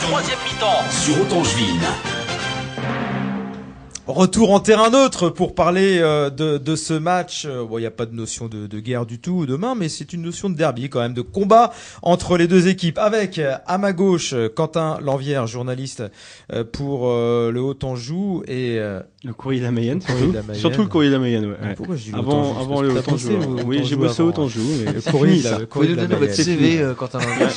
Troisième mi-temps sur Otangeville. Retour en terrain neutre pour parler de ce match. Bon, il n'y a pas de notion de guerre du tout demain, mais c'est une notion de derby quand même, de combat entre les deux équipes. Avec à ma gauche Quentin Lanvière, journaliste pour le Haut-Anjou et le Courrier de la Mayenne, surtout le Courrier de la Mayenne. Ouais. Pourquoi je dis avant le Haut-Anjou. Oui, j'ai bossé au Haut-Anjou. Le Courrier de la Mayenne. Votre CV, Quentin Lanvière.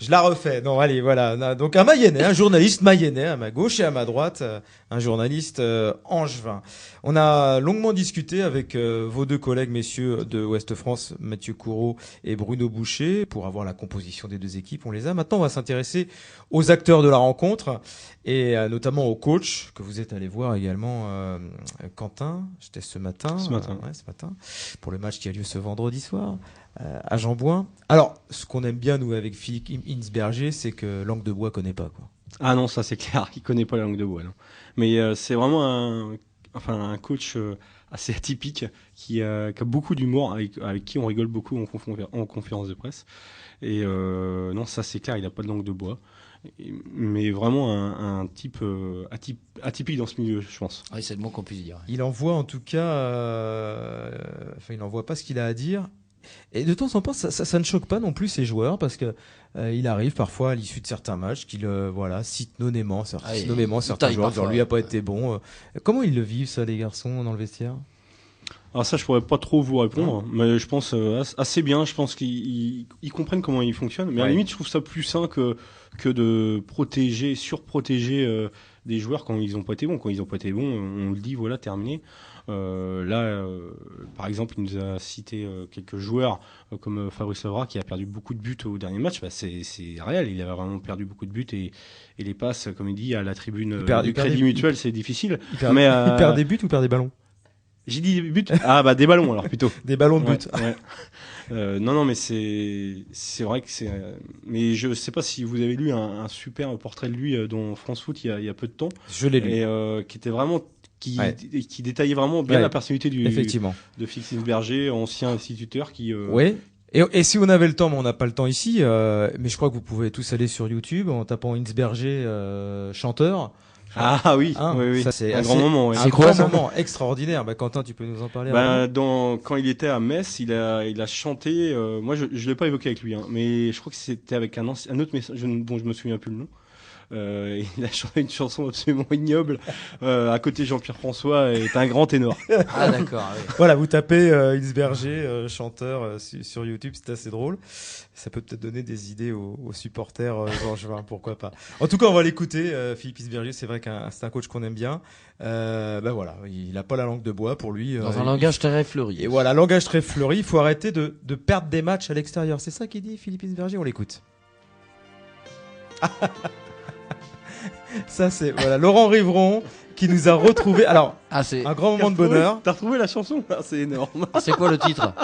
Je la refais. Non, allez, voilà. Donc un Mayennais, un journaliste mayennais à ma gauche et à ma droite, un journaliste angevin. On a longuement discuté avec vos deux collègues, messieurs de Ouest France, Mathieu Courreau et Bruno Boucher, pour avoir la composition des deux équipes. On les a. Maintenant, on va s'intéresser aux acteurs de la rencontre et notamment au coach que vous êtes allé voir également, Quentin. J'étais ce matin, pour le match qui a lieu ce vendredi soir. À Jean-Bouin. Alors, ce qu'on aime bien, nous, avec Philippe Hinsberger, c'est que langue de bois connaît pas, quoi. Ah non, ça c'est clair, il connaît pas la langue de bois, non. Mais c'est vraiment un coach assez atypique qui a beaucoup d'humour, avec qui on rigole beaucoup en conférence de presse. Et non, ça c'est clair, il a pas de langue de bois. Mais vraiment un type atypique dans ce milieu, je pense. Oui, c'est le mot qu'on puisse dire. Il envoie en tout cas, il n'envoie pas ce qu'il a à dire. Et de temps en temps, ça ne choque pas non plus ses joueurs parce que il arrive parfois à l'issue de certains matchs qu'il cite nommément certains joueurs. Genre lui a pas été bon. Comment ils le vivent ça, les garçons, dans le vestiaire? Alors ça, je pourrais pas trop vous répondre, mais je pense assez bien. Je pense qu'ils comprennent comment il fonctionne. Mais à la limite, je trouve ça plus sain que de surprotéger des joueurs quand ils ont pas été bons. Quand ils ont pas été bons, on le dit, voilà, terminé. Par exemple, il nous a cité quelques joueurs comme Fabrice Levra qui a perdu beaucoup de buts au dernier match. Bah, c'est réel, il a vraiment perdu beaucoup de buts et les passes, comme il dit, à la tribune du Crédit Mutuel, c'est difficile. Il perd des buts ou perd des ballons? J'ai dit buts. Ah bah des ballons alors plutôt. Des ballons de but. Ouais. Non mais c'est vrai que c'est. Mais je sais pas si vous avez lu un super portrait de lui dans France Foot il y a peu de temps. Je l'ai lu. Et qui était vraiment qui détaillait vraiment bien la personnalité de Philippe Hinsberger, ancien instituteur qui. Oui. Et si on avait le temps, mais on n'a pas le temps ici, mais je crois que vous pouvez tous aller sur YouTube en tapant Hinsberger chanteur. Ah oui, oui. Ça, c'est un grand moment. Ouais. Un grand moment extraordinaire. Bah, Quentin, tu peux nous en parler? Quand il était à Metz, il a chanté. Moi, je l'ai pas évoqué avec lui, mais je crois que c'était avec un autre message dont je me souviens plus le nom. Il a chanté une chanson absolument ignoble à côté de Jean-Pierre François est un grand ténor. Ah d'accord. Oui. Voilà, vous tapez Hinsberger chanteur sur YouTube, c'est assez drôle. Ça peut peut-être donner des idées aux supporters angevins, pourquoi pas. En tout cas, on va l'écouter. Philippe Hinsberger, c'est vrai que c'est un coach qu'on aime bien. Voilà, il a pas la langue de bois pour lui. Dans un langage très fleuri. Et voilà, langage très fleuri. Il faut arrêter de perdre des matchs à l'extérieur. C'est ça qu'il dit Philippe Hinsberger. On l'écoute. Ça c'est Laurent Rivron qui nous a retrouvé. Alors, un grand moment de bonheur. T'as retrouvé la chanson? C'est énorme. C'est quoi le titre?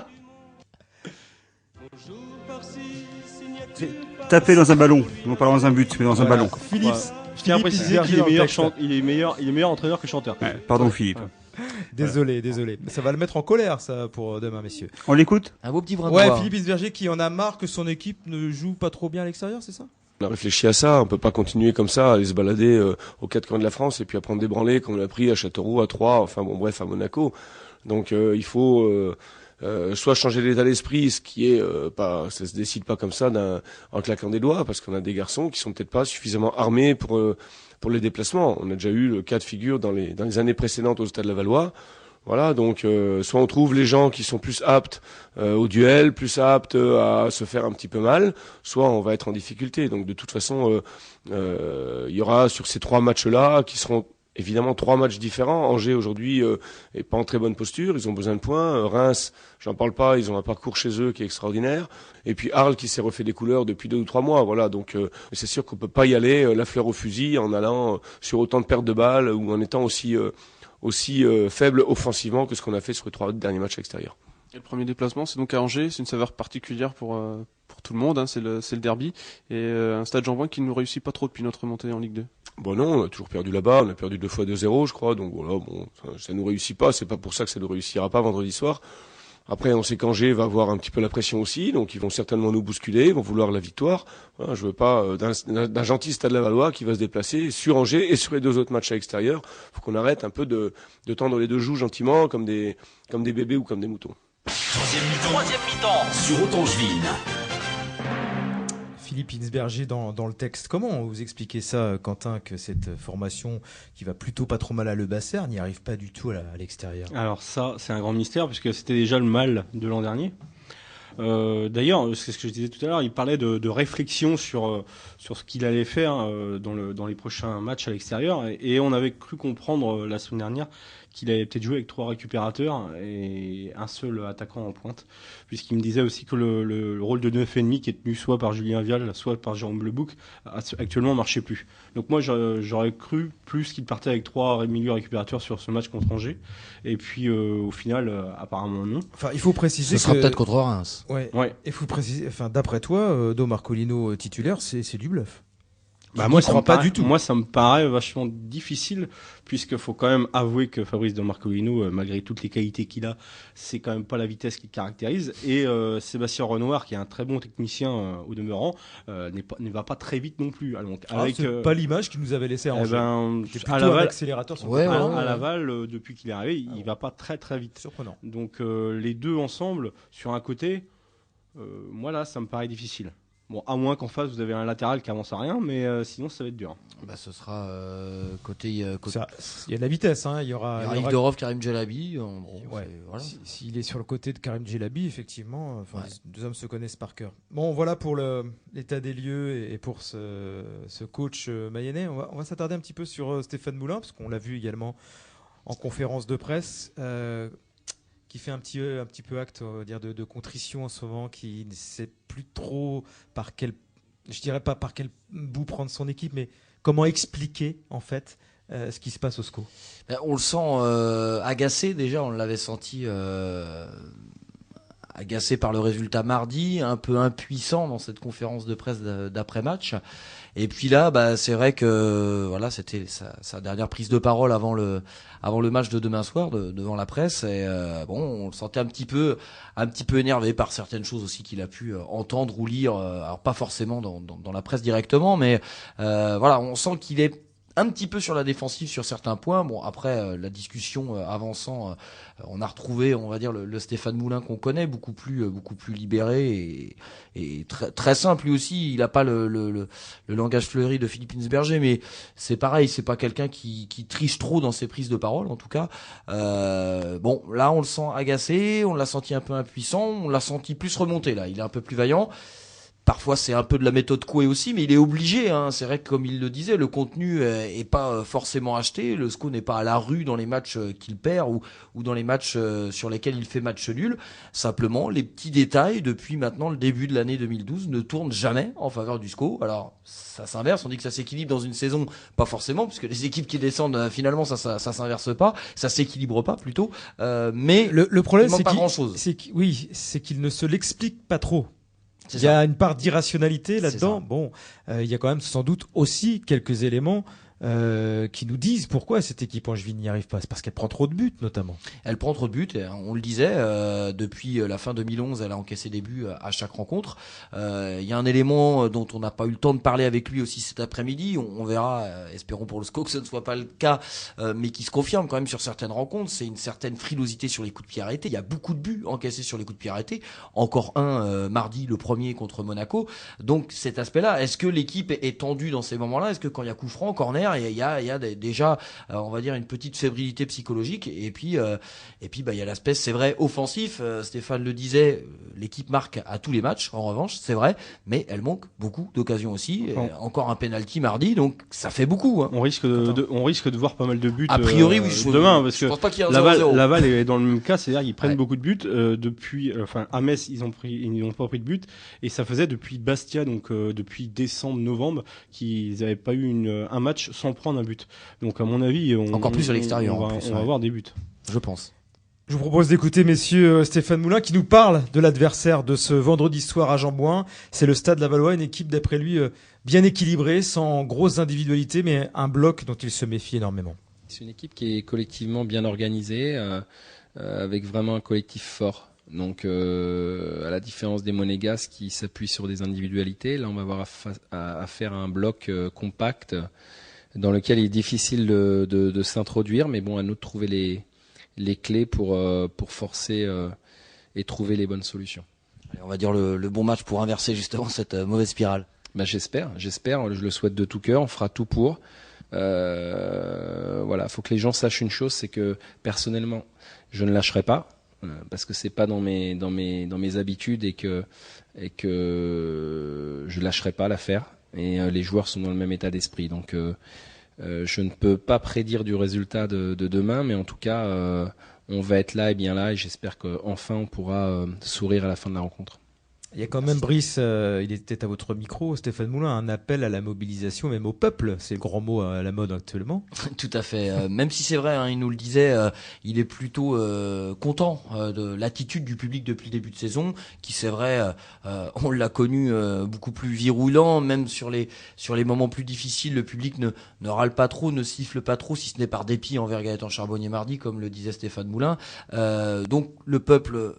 Taper dans un ballon, non pas dans un but, mais dans un ballon. Philippe, je tiens à préciser qu'il est meilleur entraîneur que chanteur. Pardon Philippe. Désolé. Ça va le mettre en colère, ça, pour demain, messieurs. On l'écoute? Un beau petit brin de bois. Philippe Hinsberger qui en a marre que son équipe ne joue pas trop bien à l'extérieur, c'est ça? On a réfléchi à ça, on peut pas continuer comme ça, à aller se balader aux quatre coins de la France et puis à prendre des branlées comme on l'a pris à Châteauroux, à Troyes, enfin bon bref, à Monaco. Donc il faut soit changer l'état d'esprit, ce qui est ça se décide pas comme ça en claquant des doigts, parce qu'on a des garçons qui sont peut-être pas suffisamment armés pour les déplacements. On a déjà eu le cas de figure dans les années précédentes au Stade Lavallois. Voilà, donc soit on trouve les gens qui sont plus aptes au duel, plus aptes à se faire un petit peu mal, soit on va être en difficulté. Donc de toute façon, il y aura sur ces 3 matchs-là, qui seront évidemment 3 matchs différents. Angers aujourd'hui est pas en très bonne posture, ils ont besoin de points. Reims, j'en parle pas, ils ont un parcours chez eux qui est extraordinaire. Et puis Arles qui s'est refait des couleurs depuis 2 ou 3 mois. Voilà, donc c'est sûr qu'on peut pas y aller la fleur au fusil en allant sur autant de pertes de balles ou en étant aussi faible offensivement que ce qu'on a fait sur les 3 derniers matchs extérieurs. Et le premier déplacement, c'est donc à Angers, c'est une saveur particulière pour tout le monde, hein, c'est le derby, et un Stade Jean-Bouin qui ne réussit pas trop depuis notre montée en Ligue 2. Bon non, on a toujours perdu là-bas, on a perdu 2 fois 2-0 je crois, donc voilà, bon, ça nous réussit pas, c'est pas pour ça que ça ne réussira pas vendredi soir. Après, on sait qu'Angers va avoir un petit peu la pression aussi, donc ils vont certainement nous bousculer, ils vont vouloir la victoire. Voilà, je veux pas d'un gentil Stade Lavallois qui va se déplacer sur Angers et sur les 2 autres matchs à l'extérieur. Faut qu'on arrête un peu de tendre les 2 joues gentiment comme des bébés ou comme des moutons. Troisième mi-temps sur Otongeville. Philippe Hinsberger dans le texte. Comment vous expliquez ça, Quentin, que cette formation qui va plutôt pas trop mal à Le Basser n'y arrive pas du tout à l'extérieur? Alors ça, c'est un grand mystère puisque c'était déjà le mal de l'an dernier. D'ailleurs, c'est ce que je disais tout à l'heure, il parlait de réflexion sur ce qu'il allait faire dans les prochains matchs à l'extérieur, et on avait cru comprendre la semaine dernière qu'il allait peut-être jouer avec 3 récupérateurs et un seul attaquant en pointe, puisqu'il me disait aussi que le rôle de 9,5 qui est tenu soit par Julien Vial, soit par Jérôme Lebouc, actuellement marchait plus. Donc moi j'aurais cru plus qu'il partait avec 3 milieux récupérateurs sur ce match contre Angers, et puis au final apparemment non. Enfin, il faut préciser Ce sera que peut-être contre Reims. ouais. Ouais. Il faut préciser, enfin, d'après toi, Do Marcolino titulaire, c'est du bluff. Bah moi, ça me paraît, pas du tout. Moi, ça me paraît vachement difficile, puisque faut quand même avouer que Fabrice De Marcolino, malgré toutes les qualités qu'il a, c'est quand même pas la vitesse qui le caractérise. Et Sébastien Renoir, qui est un très bon technicien au demeurant, ne va pas très vite non plus. Donc, c'est pas l'image qu'il nous avait laissé à Angers. À Laval, un accélérateur sur à Laval, depuis qu'il est arrivé, il va pas très très vite. Surprenant. Donc les deux ensemble sur un côté, moi là, ça me paraît difficile. Bon, à moins qu'en face vous avez un latéral qui avance à rien, mais sinon ça va être dur. Bah, ce sera côté. Il y a de la vitesse, hein. Il y aura Yves Dorov, Karim Djelabi. Ouais. Voilà. S'il est sur le côté de Karim Djelabi, effectivement, les 2 hommes se connaissent par cœur. Bon, voilà pour l'état des lieux et pour ce coach mayennais. On va s'attarder un petit peu sur Stéphane Moulin, parce qu'on l'a vu également en conférence de presse. Qui fait un petit peu acte, on va dire, de contrition en ce moment, qui ne sait plus trop je dirais pas par quel bout prendre son équipe, mais comment expliquer en fait ce qui se passe au SCO. On le sent agacé déjà, on l'avait senti agacé par le résultat mardi, un peu impuissant dans cette conférence de presse d'après-match. Et puis là, c'est vrai que voilà, c'était sa dernière prise de parole avant le match de demain soir devant la presse. Et on le sentait un petit peu énervé par certaines choses aussi qu'il a pu entendre ou lire. Alors pas forcément dans la presse directement, mais on sent qu'il est un petit peu sur la défensive sur certains points. Bon, après la discussion avançant, on a retrouvé, on va dire, le Stéphane Moulin qu'on connaît, beaucoup plus libéré et très très simple. Lui aussi, il a pas le langage fleuri de Philippe Hinsberger, mais c'est pareil, c'est pas quelqu'un qui triche trop dans ses prises de parole, en tout cas. Là, on le sent agacé, on l'a senti un peu impuissant, on l'a senti plus remonté. Là, il est un peu plus vaillant. Parfois, c'est un peu de la méthode Coué aussi, mais il est obligé. C'est vrai que, comme il le disait, le contenu est pas forcément acheté. Le SCO n'est pas à la rue dans les matchs qu'il perd ou dans les matchs sur lesquels il fait match nul. Simplement, les petits détails, depuis maintenant le début de l'année 2012, ne tournent jamais en faveur du SCO. Alors, ça s'inverse. On dit que ça s'équilibre dans une saison. Pas forcément, puisque les équipes qui descendent, finalement, ça s'inverse pas. Ça s'équilibre pas, plutôt. Mais le problème, c'est pas grand-chose. c'est qu'il ne se l'explique pas trop. Il y a une part d'irrationalité là-dedans. Bon, il y a quand même sans doute aussi quelques éléments qui nous disent pourquoi cette équipe angevine n'y arrive pas. C'est parce qu'elle prend trop de buts, notamment. Elle prend trop de buts, on le disait, depuis la fin 2011, elle a encaissé des buts à chaque rencontre. Il y a un élément dont on n'a pas eu le temps de parler avec lui aussi cet après-midi, on verra, espérons pour le SCO que ce ne soit pas le cas, mais qui se confirme quand même sur certaines rencontres, c'est une certaine frilosité sur les coups de pied arrêtés. Il y a beaucoup de buts encaissés sur les coups de pied arrêtés, encore un mardi, le premier contre Monaco. Donc cet aspect-là, est-ce que l'équipe est tendue dans ces moments-là? Est-ce que quand il y a coup franc, corner, il y a déjà, on va dire, une petite fébrilité psychologique, et puis il y a l'aspect, c'est vrai, offensif. Stéphane le disait, l'équipe marque à tous les matchs, en revanche, c'est vrai, mais elle manque beaucoup d'occasions aussi. Encore un penalty mardi, donc ça fait beaucoup. On risque de voir pas mal de buts. A priori, oui, demain, parce je pense pas qu'il y a un Laval est dans le même cas, c'est-à-dire qu'ils prennent beaucoup de buts depuis. À Metz, ils n'ont pas pris de buts, et ça faisait depuis Bastia, donc depuis décembre-novembre, qu'ils n'avaient pas eu un match sans prendre un but. Donc à mon avis, encore plus à l'extérieur, on va avoir des buts. Je pense. Je vous propose d'écouter, messieurs, Stéphane Moulin qui nous parle de l'adversaire de ce vendredi soir à Jean-Bouin. C'est le Stade Lavallois, une équipe d'après lui bien équilibrée, sans grosses individualités, mais un bloc dont il se méfie énormément. C'est une équipe qui est collectivement bien organisée, avec vraiment un collectif fort. Donc, à la différence des Monégasques qui s'appuient sur des individualités, là, on va avoir à faire un bloc compact dans lequel il est difficile de s'introduire, mais bon, à nous de trouver les clés pour forcer et trouver les bonnes solutions. Allez, on va dire le bon match pour inverser justement cette mauvaise spirale. Bah, j'espère, je le souhaite de tout cœur, on fera tout pour. Voilà, faut que les gens sachent une chose, c'est que personnellement, je ne lâcherai pas. Parce que c'est pas dans mes habitudes et que je lâcherai pas l'affaire et les joueurs sont dans le même état d'esprit, donc je ne peux pas prédire du résultat de demain, mais en tout cas on va être là et bien là, et j'espère qu'enfin on pourra sourire à la fin de la rencontre. Il y a quand même, Brice, il était à votre micro, Stéphane Moulin, un appel à la mobilisation, même au peuple. C'est le grand mot à la mode actuellement. Tout à fait. Même si c'est vrai, hein, il nous le disait, il est plutôt content de l'attitude du public depuis le début de saison, qui c'est vrai, on l'a connu beaucoup plus virulent, même sur les moments plus difficiles, le public ne râle pas trop, ne siffle pas trop, si ce n'est par dépit envers Gaëtan Charbonnier mardi, comme le disait Stéphane Moulin. Donc le peuple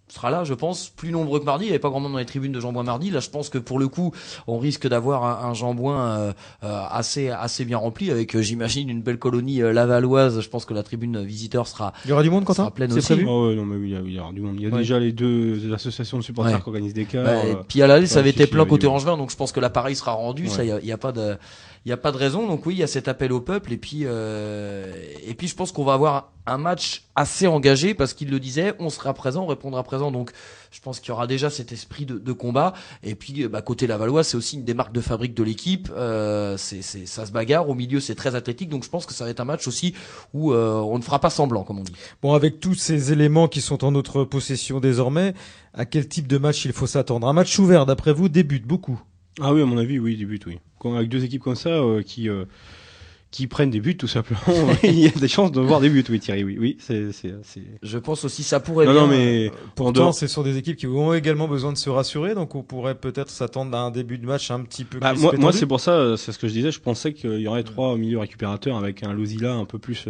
sera là, je pense, plus nombreux que mardi. Il n'y avait pas grand monde dans les tribunes de Jean-Bouin mardi. Là, je pense que pour le coup, on risque d'avoir un Jean-Bouin assez bien rempli, avec, j'imagine, une belle colonie lavalloise. Je pense que la tribune visiteur sera. Il y aura du monde, Quentin? Sera pleine C'est aussi. prévu? Oh, ouais, non, mais oui, il y aura du monde. Il y a déjà les deux associations de supporters Ouais. qui organisent des cars. Et puis à l'aller, ça avait été plein côté Angevin. Angevin, donc je pense que l'appareil sera rendu. Ouais. Ça, il y a pas de raison. Donc oui, il y a cet appel au peuple, et puis je pense qu'on va avoir un match assez engagé, parce qu'il le disait, on sera présent, on répondra présent. Donc je pense qu'il y aura déjà cet esprit de combat. Et puis côté Lavallois, c'est aussi une des marques de fabrique de l'équipe. Ça se bagarre au milieu, c'est très athlétique. Donc je pense que ça va être un match aussi où on ne fera pas semblant, comme on dit. Bon, avec tous ces éléments qui sont en notre possession désormais, à quel type de match il faut s'attendre? Un match ouvert, d'après vous, débute beaucoup. Ah oui, à mon avis, oui, des buts, oui. Avec deux équipes comme ça qui prennent des buts, tout simplement, il y a des chances de voir des buts, oui, Thierry, oui, c'est. Je pense aussi ça pourrait Non, bien. non, mais Pourtant, ce sont des équipes qui ont également besoin de se rassurer, donc on pourrait peut-être s'attendre à un début de match un petit peu plus moi, pétendu. c'est pour ça, c'est ce que je disais, je pensais qu'il y aurait trois milieux récupérateurs avec un Lozila un peu plus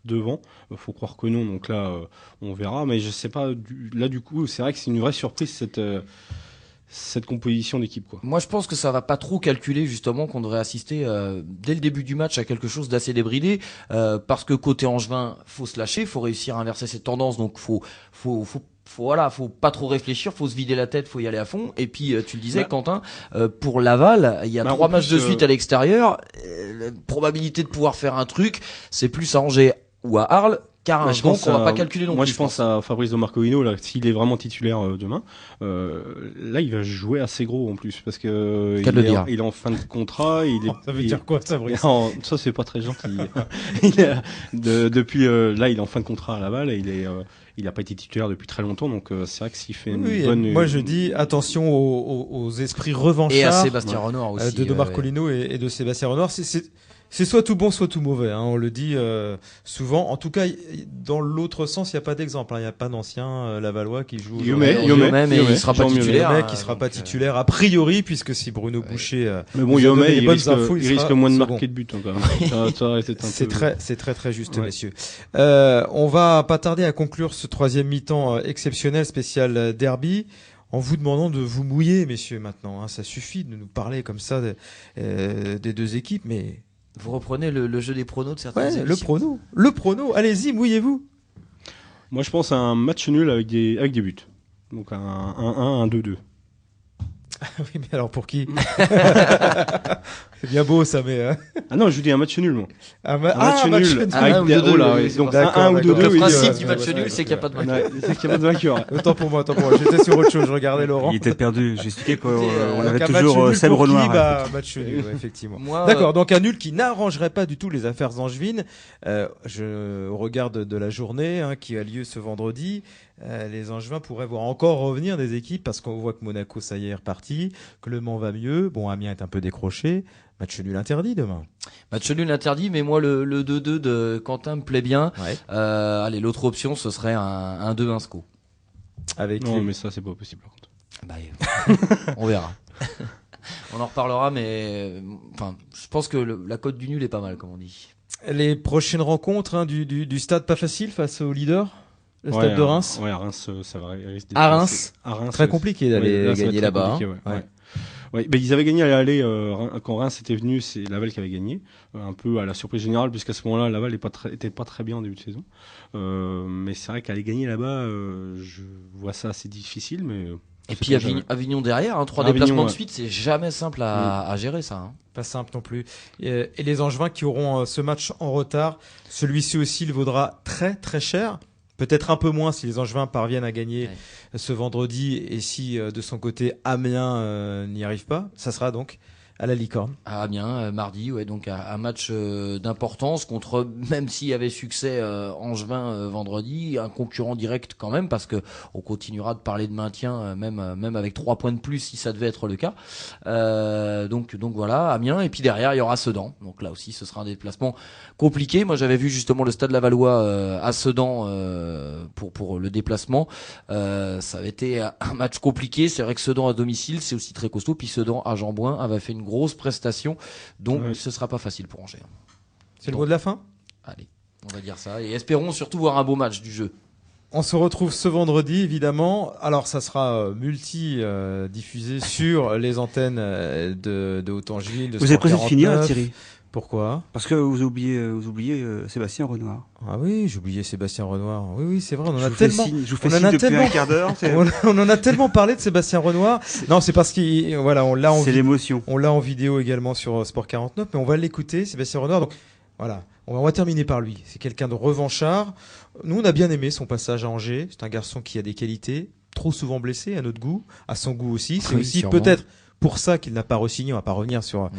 devant. Faut croire que non, donc là, on verra, mais je sais pas, là, du coup, c'est vrai que c'est une vraie surprise, cette composition d'équipe, quoi. Moi, je pense que ça va pas trop calculer, justement, qu'on devrait assister dès le début du match à quelque chose d'assez débridé, parce que côté Angevin, faut se lâcher, faut réussir à inverser cette tendance, donc faut pas trop réfléchir, faut se vider la tête, faut y aller à fond. Et puis tu le disais, Quentin, pour Laval, il y a 3 matchs de suite à l'extérieur, la probabilité de pouvoir faire un truc, c'est plus à Angers ou à Arles qu'à Reims. Donc on va pas calculer non plus. Moi, je pense à Fabrice Marcolino, là, s'il est vraiment titulaire demain. Là, il va jouer assez gros en plus, parce que il est en fin de contrat. Ça veut dire quoi, ça, Brice? Ça, c'est pas très gentil. Depuis là, il est en fin de contrat à Laval et il a pas été titulaire depuis très longtemps, donc c'est vrai que s'il fait une bonne. Moi, je dis attention aux esprits revanchards. Et à Sébastien Renoir aussi. De Marcolino et de Sébastien Renoir. C'est soit tout bon, soit tout mauvais. Hein, on le dit souvent. En tout cas, dans l'autre sens, il n'y a pas d'exemple. Il n'y a pas d'ancien Lavallois qui joue. Yomé, mais il sera pas titulaire. Yomé qui sera pas titulaire a priori, puisque si Bruno Boucher. Mais bon, Yomé, il risque moins de second. marquer de buts encore. C'est très juste, messieurs. On va pas tarder à conclure ce troisième mi-temps exceptionnel spécial derby, en vous demandant de vous mouiller, messieurs, maintenant. Hein. Ça suffit de nous parler comme ça des deux équipes, mais. Vous reprenez le jeu des pronos de certaines émissions. Le prono. Allez-y, mouillez-vous. Moi, je pense à un match nul avec des buts. Donc un 1-1, un 2-2. Oui, mais alors pour qui? C'est bien beau ça, mais. Ah non, je vous dis un match nul, moi. Un match nul. Avec des deux, là, oui, donc d'accord, 1 ou 2-2. Le oui, principe du match nul, c'est qu'il n'y a pas de vainqueur. C'est qu'il n'y a pas de vainqueur. Autant pour moi. J'étais sur autre chose. Je regardais Laurent. Il était perdu. J'expliquais qu'on avait Donc, toujours Seb Renoir. Match nul, ouais, effectivement. Moi, D'accord. Donc un nul qui n'arrangerait pas du tout les affaires angevines. Je regarde de la journée qui a lieu ce vendredi. Les Angevins pourraient voir encore revenir des équipes, parce qu'on voit que Monaco, ça y est reparti, que Le Mans va mieux. Bon, Amiens est un peu décroché. Match nul interdit demain. Match nul interdit, mais moi le 2-2 de Quentin me plaît bien. Ouais. Allez, l'autre option, ce serait un 2-1 SCO. Avec Non, mais ça, c'est pas possible, par contre. On verra. On en reparlera, mais enfin, je pense que la cote du nul est pas mal, comme on dit. les prochaines rencontres du stade pas facile face au leader. le stade de Reims. Ouais, à Reims, ça va risque d'être à Reims. Très compliqué d'aller gagner là-bas. Ouais, ils avaient gagné à l'aller quand Reims était venu, c'est Laval qui avait gagné, un peu à la surprise générale, puisqu'à ce moment-là, Laval était pas très bien en début de saison. Mais c'est vrai qu'aller gagner là-bas, je vois ça assez difficile, mais. Et puis Avignon derrière, 3 déplacements de suite, c'est jamais simple à gérer ça. Pas simple non plus. Et les Angevins qui auront ce match en retard, celui-ci aussi il vaudra très très cher. Peut-être un peu moins si les Angevins parviennent à gagner ce vendredi et si de son côté Amiens n'y arrive pas. Ça sera donc à la Licorne. À Amiens, mardi, donc un match d'importance contre, même s'il y avait succès Angevin vendredi, un concurrent direct quand même, parce que on continuera de parler de maintien, même avec 3 points de plus si ça devait être le cas. Donc voilà, Amiens, et puis derrière il y aura Sedan. Donc là aussi ce sera un déplacement compliqué. Moi j'avais vu justement le Stade Lavallois à Sedan pour le déplacement. Ça avait été un match compliqué. C'est vrai que Sedan à domicile c'est aussi très costaud, puis Sedan à Jean-Bouin avait fait une grosse prestation, donc ce sera pas facile pour Angers. C'est le mot de la fin ? Allez, on va dire ça, et espérons surtout voir un beau match du jeu. On se retrouve ce vendredi, évidemment. Alors, ça sera diffusé sur les antennes de Haute-Angevine, de Vous êtes pressé de finir, Thierry ? Pourquoi ? Parce que vous oubliez Sébastien Renoir. Ah oui, j'ai oublié Sébastien Renoir. Oui, c'est vrai. On en a tellement. Je vous fais signe depuis un quart d'heure. On en a tellement parlé de Sébastien Renoir. Non, c'est parce on l'a en. C'est l'émotion. On l'a en vidéo également sur Sport 49, mais on va l'écouter, Sébastien Renoir. Donc voilà, on va terminer par lui. C'est quelqu'un de revanchard. Nous, on a bien aimé son passage à Angers. C'est un garçon qui a des qualités, trop souvent blessé à notre goût, à son goût aussi. C'est aussi sûrement. Peut-être pour ça qu'il n'a pas re-signé. On va pas revenir sur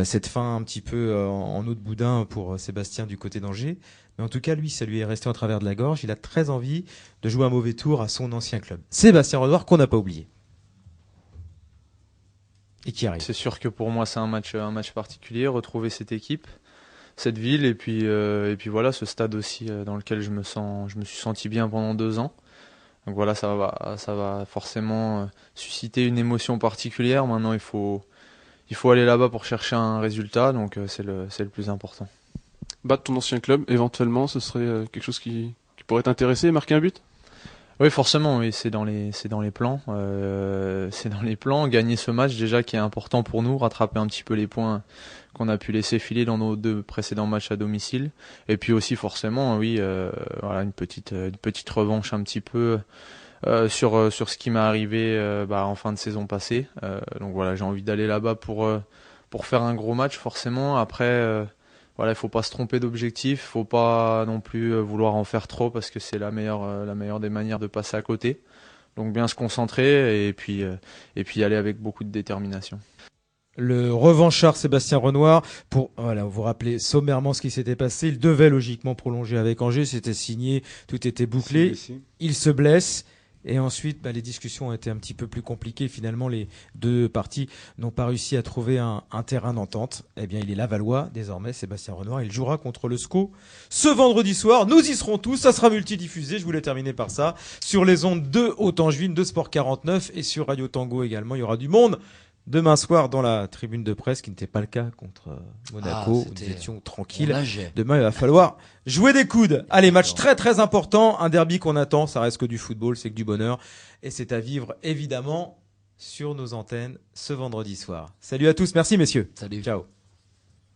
cette fin un petit peu en eau de boudin pour Sébastien du côté d'Angers. Mais en tout cas, lui, ça lui est resté en travers de la gorge. Il a très envie de jouer un mauvais tour à son ancien club. Sébastien Renoir, qu'on n'a pas oublié. Et qui arrive. C'est sûr que pour moi, c'est un match particulier. Retrouver cette équipe, cette ville, et puis voilà, ce stade aussi dans lequel je me suis senti bien pendant 2 ans. Donc voilà, ça va forcément susciter une émotion particulière. Maintenant, il faut aller là-bas pour chercher un résultat, donc c'est le plus important. Battre ton ancien club, éventuellement, ce serait quelque chose qui pourrait t'intéresser, marquer un but ? Oui, forcément, oui, c'est dans les plans. C'est dans les plans. Gagner ce match déjà qui est important pour nous, rattraper un petit peu les points qu'on a pu laisser filer dans nos 2 précédents matchs à domicile. Et puis aussi forcément, oui, voilà, une petite revanche un petit peu sur ce qui m'est arrivé en fin de saison passée. Donc voilà, j'ai envie d'aller là-bas pour faire un gros match forcément. Après. Voilà, il faut pas se tromper d'objectif, faut pas non plus vouloir en faire trop parce que c'est la meilleure des manières de passer à côté. Donc bien se concentrer et puis y aller avec beaucoup de détermination. Le revanchard Sébastien Renoir, pour vous rappeler sommairement ce qui s'était passé, il devait logiquement prolonger avec Angers, c'était signé, tout était bouclé, il se blesse. Et ensuite, les discussions ont été un petit peu plus compliquées. Finalement, les 2 parties n'ont pas réussi à trouver un terrain d'entente. Eh bien, il est lavallois désormais, Sébastien Renoir. Il jouera contre le SCO ce vendredi soir. Nous y serons tous. Ça sera multidiffusé. Je voulais terminer par ça. Sur les ondes de Haute-Angevine, de Sport 49 et sur Radio Tango également. Il y aura du monde demain soir dans la tribune de presse, qui n'était pas le cas contre Monaco. Nous étions tranquilles. Demain, il va falloir jouer des coudes. Allez, match très très important. Un derby qu'on attend. Ça reste que du football, c'est que du bonheur. Et c'est à vivre, évidemment, sur nos antennes ce vendredi soir. Salut à tous. Merci, messieurs. Salut. Ciao.